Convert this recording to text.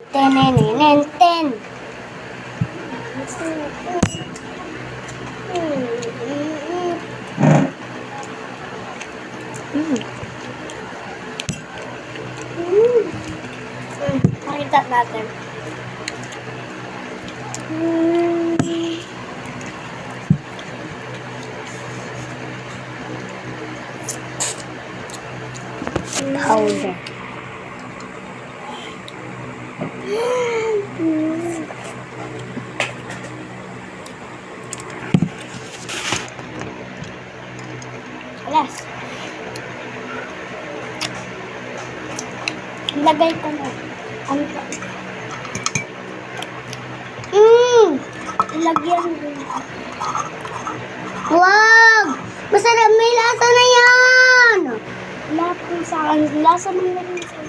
Ten. Pakita natin. Powder. Alas. Lagay ko na. Ano pa? Ilagyan ko. Wow! Masarap, may lasa na yan! Lahat ko sa akin. Lasa mo na rin sa